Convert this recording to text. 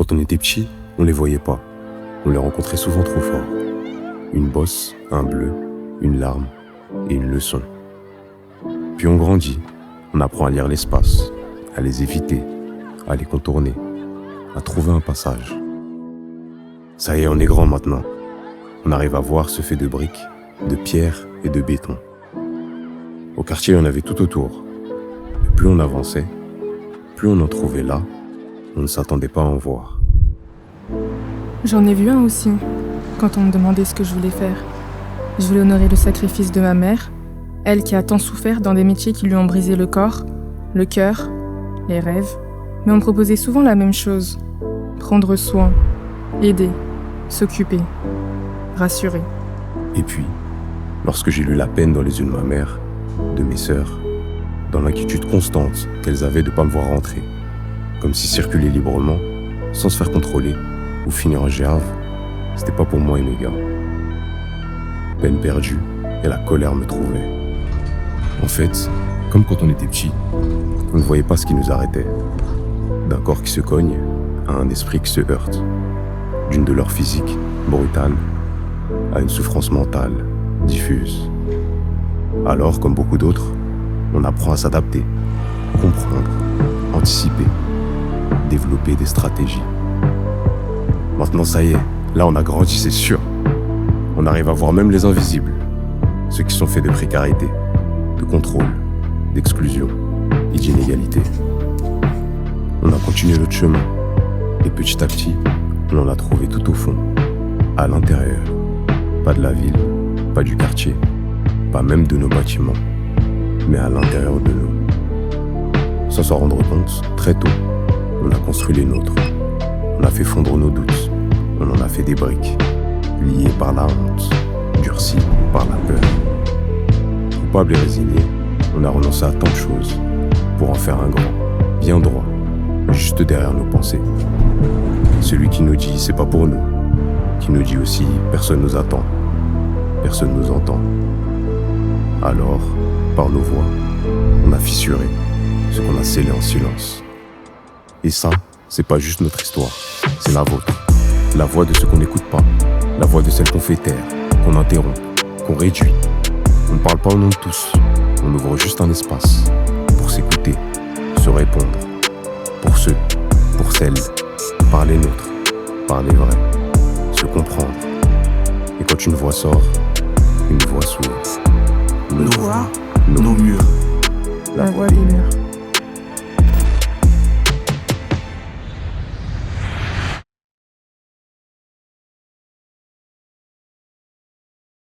Quand on était petit, on les voyait pas. On les rencontrait souvent trop fort. Une bosse, un bleu, une larme et une leçon. Puis on grandit, on apprend à lire l'espace, à les éviter, à les contourner, à trouver un passage. Ça y est, on est grand maintenant. On arrive à voir ce fait de briques, de pierres et de béton. Au quartier, il y en avait tout autour. Et plus on avançait, plus on en trouvait là, on ne s'attendait pas à en voir. J'en ai vu un aussi, quand on me demandait ce que je voulais faire. Je voulais honorer le sacrifice de ma mère, elle qui a tant souffert dans des métiers qui lui ont brisé le corps, le cœur, les rêves. Mais on me proposait souvent la même chose. Prendre soin, aider, s'occuper, rassurer. Et puis, lorsque j'ai lu la peine dans les yeux de ma mère, de mes sœurs, dans l'inquiétude constante qu'elles avaient de ne pas me voir rentrer, comme si circuler librement, sans se faire contrôler, ou finir en gérave, c'était pas pour moi et mes gars. Peine perdue, et la colère me trouvait. En fait, comme quand on était petit, on ne voyait pas ce qui nous arrêtait. D'un corps qui se cogne à un esprit qui se heurte. D'une douleur physique brutale à une souffrance mentale diffuse. Alors, comme beaucoup d'autres, on apprend à s'adapter, comprendre, anticiper, développer des stratégies. Maintenant, ça y est, là on a grandi, c'est sûr. On arrive à voir même les invisibles, ceux qui sont faits de précarité, de contrôle, d'exclusion et d'inégalité. On a continué notre chemin, et petit à petit, on en a trouvé tout au fond, à l'intérieur. Pas de la ville, pas du quartier, pas même de nos bâtiments, mais à l'intérieur de nous. Sans s'en rendre compte, très tôt, on a construit les nôtres. On a fait fondre nos doutes, on en a fait des briques, liées par la honte, durcies par la peur. Coupable et résigné, on a renoncé à tant de choses pour en faire un grand, bien droit, juste derrière nos pensées. Celui qui nous dit c'est pas pour nous, qui nous dit aussi personne nous attend, personne nous entend. Alors, par nos voix, on a fissuré ce qu'on a scellé en silence. Et ça, c'est pas juste notre histoire, c'est la vôtre. La voix de ceux qu'on n'écoute pas, la voix de celles qu'on fait taire, qu'on interrompt, qu'on réduit. On ne parle pas au nom de tous, on ouvre juste un espace pour s'écouter, se répondre. Pour ceux, pour celles, par les nôtres, par les vrais, se comprendre. Et quand une voix sort, une voix s'ouvre. Nos voix, nos murs. La voix des murs.